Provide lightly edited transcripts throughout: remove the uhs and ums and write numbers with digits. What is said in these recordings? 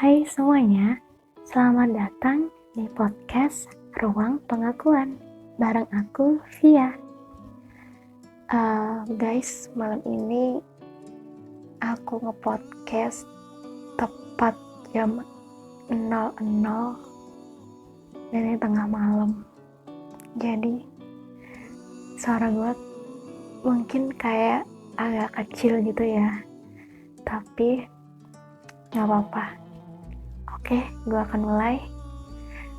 Hai semuanya, selamat datang di podcast Ruang Pengakuan bareng aku, Via. Guys, malam ini aku nge-podcast tepat jam 00 dan ini tengah malam. Jadi, suara gue mungkin kayak agak kecil gitu ya, tapi gak apa-apa. Oke, gue akan mulai.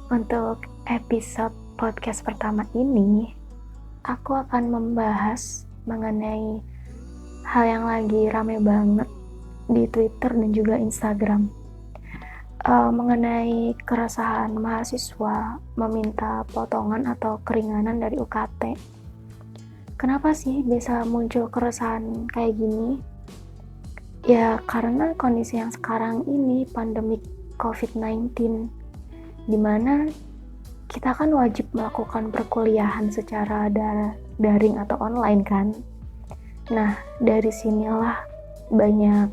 Untuk episode podcast pertama ini, aku akan membahas mengenai hal yang lagi rame banget di Twitter dan juga Instagram. Mengenai keresahan mahasiswa meminta potongan atau keringanan dari UKT. Kenapa sih bisa muncul keresahan kayak gini? Ya karena kondisi yang sekarang ini pandemik COVID-19, dimana kita kan wajib melakukan perkuliahan secara daring atau online kan. Nah, dari sinilah banyak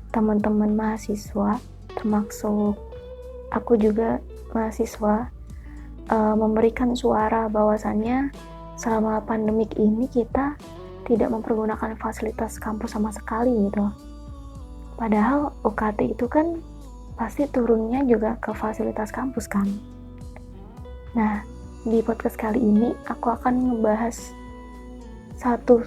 teman-teman mahasiswa, termasuk aku juga mahasiswa, memberikan suara bahwasannya selama pandemik ini kita tidak mempergunakan fasilitas kampus sama sekali gitu. Padahal UKT itu kan pasti turunnya juga ke fasilitas kampus kan. Nah, di podcast kali ini aku akan ngebedah satu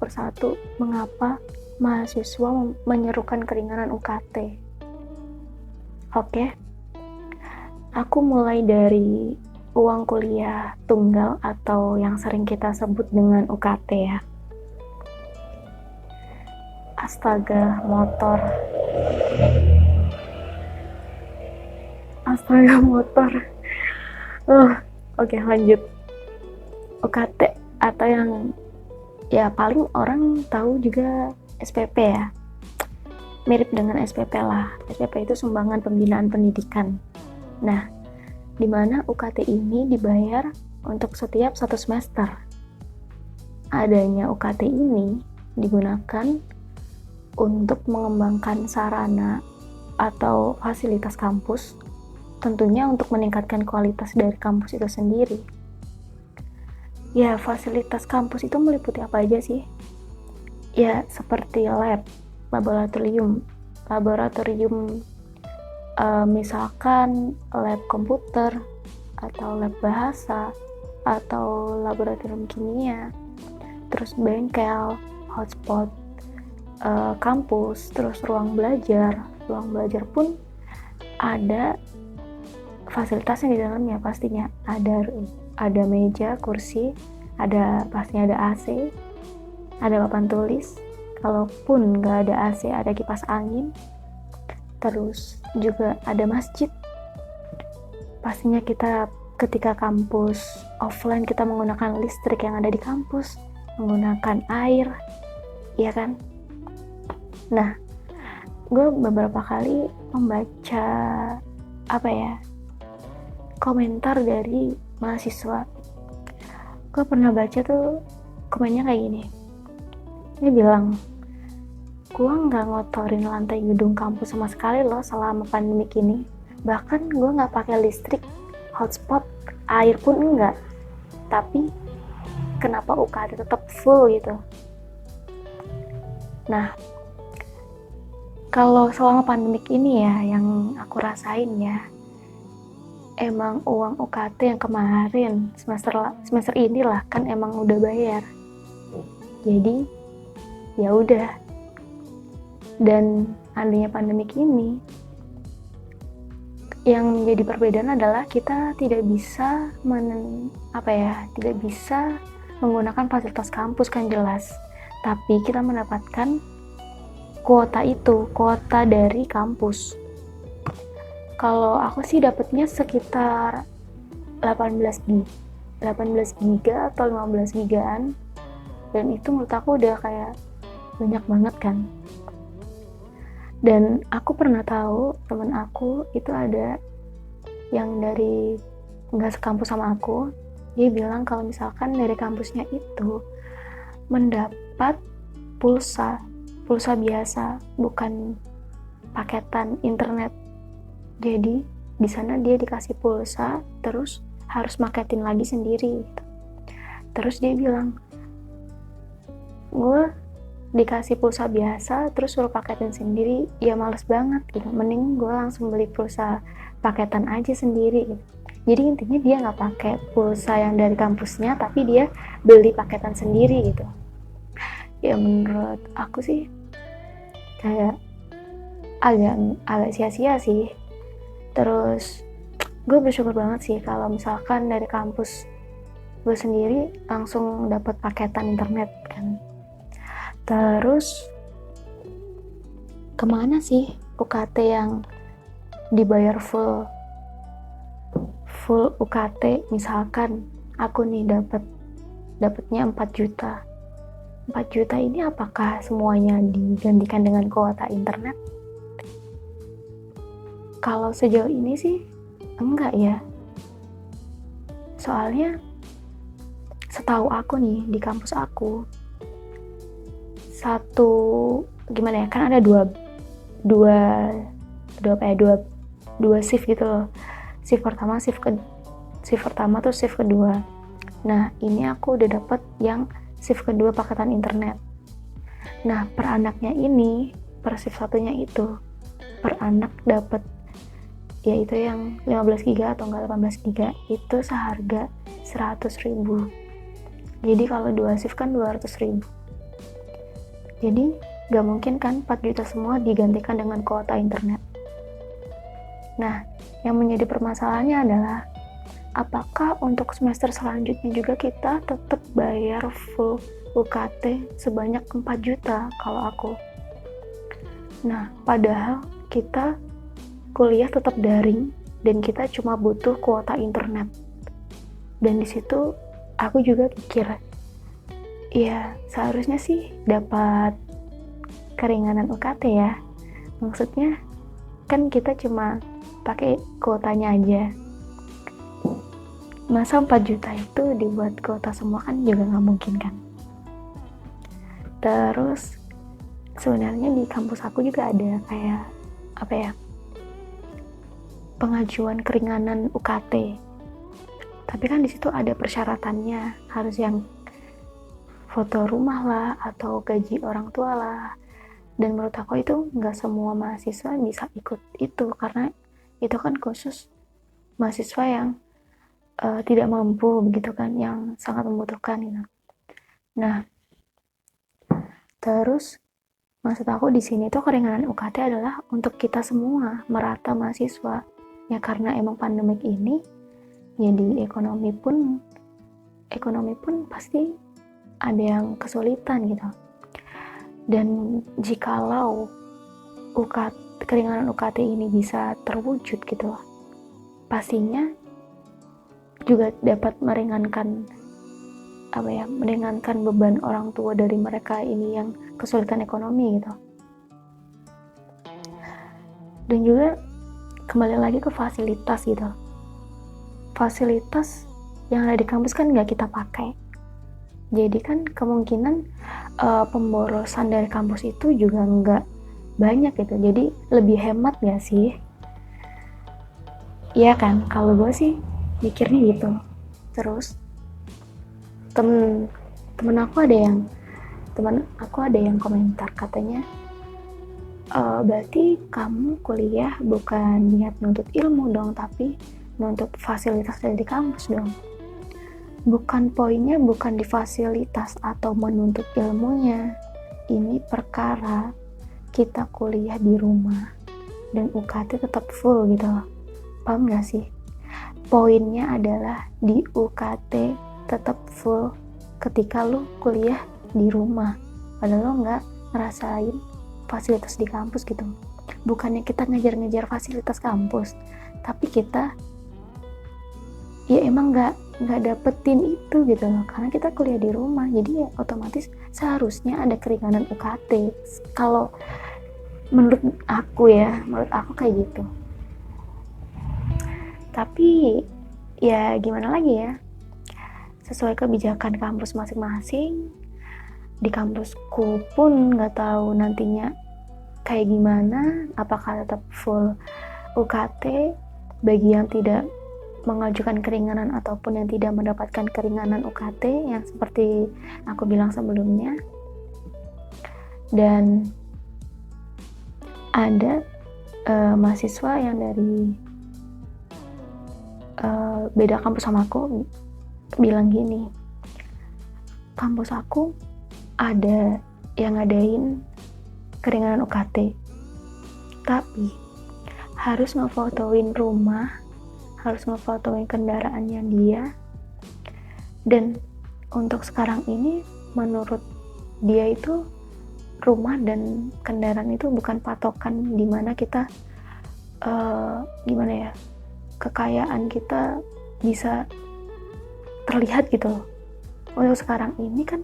persatu mengapa mahasiswa menyerukan keringanan UKT. Oke, aku mulai dari uang kuliah tunggal atau yang sering kita sebut dengan UKT ya. Astaga, motor. Oke, lanjut. UKT atau yang ya paling orang tahu juga SPP ya. Mirip dengan SPP lah. SPP itu sumbangan pembinaan pendidikan. Nah, di mana UKT ini dibayar untuk setiap 1 semester. Adanya UKT ini digunakan untuk mengembangkan sarana atau fasilitas kampus, tentunya untuk meningkatkan kualitas dari kampus itu sendiri. Ya, fasilitas kampus itu meliputi apa aja sih? Ya, seperti laboratorium, misalkan lab komputer, atau lab bahasa, atau laboratorium kimia, terus bengkel, hotspot, kampus, terus ruang belajar pun ada fasilitasnya di dalamnya pastinya. Ada meja, kursi, pastinya ada AC, ada papan tulis, kalaupun nggak ada AC ada kipas angin, terus juga ada masjid. Pastinya kita ketika kampus offline kita menggunakan listrik yang ada di kampus, menggunakan air, iya kan? Nah, gue beberapa kali membaca komentar dari mahasiswa. Gue pernah baca tuh komennya kayak gini. Dia bilang, gue nggak ngotorin lantai gedung kampus sama sekali loh selama pandemik ini. Bahkan gue nggak pakai listrik, hotspot, air pun enggak. Tapi kenapa UKT tetap full gitu? Nah, kalau selama pandemik ini ya, yang aku rasain ya, emang uang UKT yang kemarin semester inilah kan emang udah bayar. Jadi ya udah. Dan adanya pandemik ini, yang menjadi perbedaan adalah kita tidak bisa menggunakan fasilitas kampus kan jelas. Tapi kita mendapatkan kuota dari kampus. Kalau aku sih dapatnya sekitar 18 giga atau 15 gigaan, dan itu menurut aku udah kayak banyak banget kan. Dan aku pernah tahu temen aku itu ada yang dari nggak sekampus sama aku, dia bilang kalau misalkan dari kampusnya itu mendapat pulsa biasa, bukan paketan internet. Jadi di sana dia dikasih pulsa, terus harus maketin lagi sendiri gitu. Terus dia bilang, gue dikasih pulsa biasa terus suruh paketin sendiri, ya males banget gitu, mending gue langsung beli pulsa paketan aja sendiri gitu. Jadi intinya dia nggak pakai pulsa yang dari kampusnya, tapi dia beli paketan sendiri gitu. Ya menurut aku sih kayak agak sia-sia sih. Terus gue bersyukur banget sih kalau misalkan dari kampus gue sendiri langsung dapat paketan internet kan. Terus kemana sih UKT yang dibayar full UKT? Misalkan aku nih dapatnya 4 juta. 4 juta ini apakah semuanya digantikan dengan kuota internet? Kalau sejauh ini sih enggak ya. Soalnya setahu aku nih di kampus aku gimana ya, kan ada dua shift gitu loh. Shift pertama tuh shift kedua. Nah, ini aku udah dapet yang shift kedua paketan internet. Nah, per anaknya ini, per shift satunya itu, per anak dapet yaitu yang 15 giga atau enggak 18 giga itu seharga 100.000. Jadi kalau 2 shift kan 200.000. Jadi gak mungkin kan 4 juta semua digantikan dengan kuota internet. Nah, yang menjadi permasalahannya adalah apakah untuk semester selanjutnya juga kita tetap bayar full UKT sebanyak 4 juta kalau aku. Nah, padahal kita kuliah tetap daring dan kita cuma butuh kuota internet. Dan di situ aku juga pikir, ya seharusnya sih dapat keringanan UKT ya. Maksudnya kan kita cuma pakai kuotanya aja. Masa 4 juta itu dibuat kuota semua, kan juga nggak mungkin kan. Terus sebenarnya di kampus aku juga ada kayak pengajuan keringanan UKT. Tapi kan di situ ada persyaratannya, harus yang foto rumah lah atau gaji orang tua lah. Dan menurut aku itu nggak semua mahasiswa bisa ikut itu, karena itu kan khusus mahasiswa yang tidak mampu begitu kan, yang sangat membutuhkan gitu. Nah, terus maksud aku di sini tuh keringanan UKT adalah untuk kita semua, merata mahasiswa. Ya karena emang pandemik ini, jadi ekonomi pun pasti ada yang kesulitan gitu. Dan jikalau keringanan UKT ini bisa terwujud gitu, pastinya juga dapat meringankan beban orang tua dari mereka ini yang kesulitan ekonomi gitu. Dan juga kembali lagi ke fasilitas gitu. Fasilitas yang ada di kampus kan nggak kita pakai. Jadi kan kemungkinan pemborosan dari kampus itu juga nggak banyak gitu. Jadi lebih hemat nggak sih? Iya kan? Kalau gue sih mikirnya gitu. Terus temen aku ada yang komentar, katanya berarti kamu kuliah bukan niat nuntut ilmu dong, tapi nuntut fasilitas dari kampus dong. Bukan poinnya bukan di fasilitas atau menuntut ilmunya, ini perkara kita kuliah di rumah dan UKT tetap full gitu loh. Paham gak sih? Poinnya adalah di UKT tetap full ketika lu kuliah di rumah, padahal lo nggak ngerasain fasilitas di kampus gitu. Bukannya kita ngejar-ngejar fasilitas kampus, tapi kita ya emang nggak dapetin itu gitu loh, karena kita kuliah di rumah. Jadi ya otomatis seharusnya ada keringanan UKT. Kalau menurut aku kayak gitu. Tapi ya gimana lagi ya, sesuai kebijakan kampus masing-masing. Di kampusku pun nggak tahu nantinya kayak gimana, apakah tetap full UKT bagi yang tidak mengajukan keringanan ataupun yang tidak mendapatkan keringanan UKT yang seperti aku bilang sebelumnya. Dan ada mahasiswa yang dari beda kampus sama aku bilang gini, kampus aku ada yang ngadain keringanan UKT, tapi harus ngefotoin rumah, harus ngefotoin kendaraannya dia. Dan untuk sekarang ini menurut dia itu rumah dan kendaraan itu bukan patokan dimana kita gimana ya, kekayaan kita bisa terlihat gitu loh. Untuk sekarang ini kan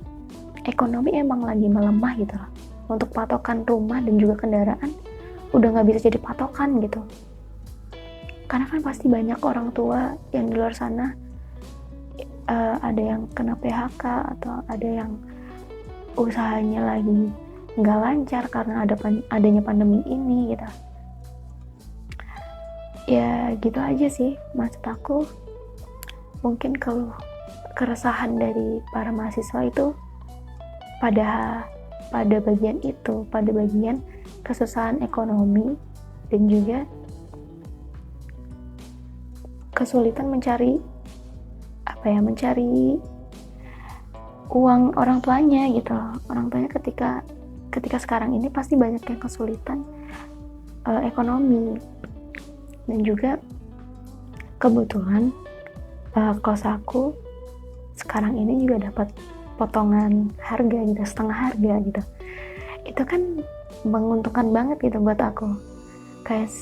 ekonomi emang lagi melemah gitu loh. Untuk patokan rumah dan juga kendaraan udah gak bisa jadi patokan gitu. Karena kan pasti banyak orang tua yang di luar sana ada yang kena PHK atau ada yang usahanya lagi gak lancar karena adanya pandemi ini gitu. Ya gitu aja sih maksud aku. Mungkin kalau keresahan dari para mahasiswa itu pada bagian itu, pada bagian kesusahan ekonomi dan juga kesulitan mencari uang orang tuanya gitu loh. Orang tuanya ketika sekarang ini pasti banyak yang kesulitan ekonomi. Dan juga kebetulan kos aku sekarang ini juga dapat potongan harga gitu, setengah harga gitu. Itu kan menguntungkan banget gitu buat aku. Kayak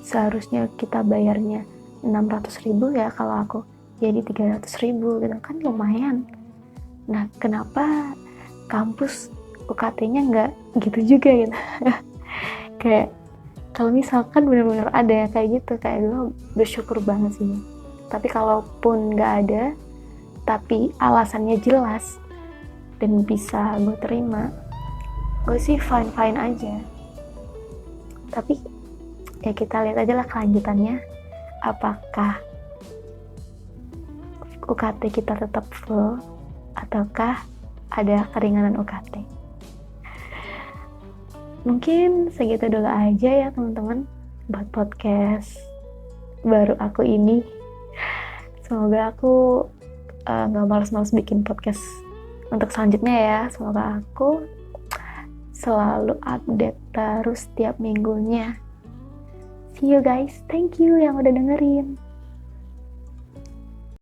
seharusnya kita bayarnya 600.000 ya, kalau aku jadi 300.000 gitu kan lumayan. Nah kenapa kampus UKT-nya nggak gitu juga gitu. Kayak kalau misalkan benar-benar ada yang kayak gitu, kayak gue bersyukur banget sih. Tapi kalaupun nggak ada tapi alasannya jelas dan bisa gue terima, gue sih fine aja. Tapi ya kita lihat aja lah kelanjutannya, apakah UKT kita tetap full ataukah ada keringanan UKT. Mungkin segitu dulu aja ya teman-teman buat podcast baru aku ini. Semoga aku gak malas-malas bikin podcast untuk selanjutnya ya. Semoga aku selalu update terus tiap minggunya. See you guys, thank you yang udah dengerin.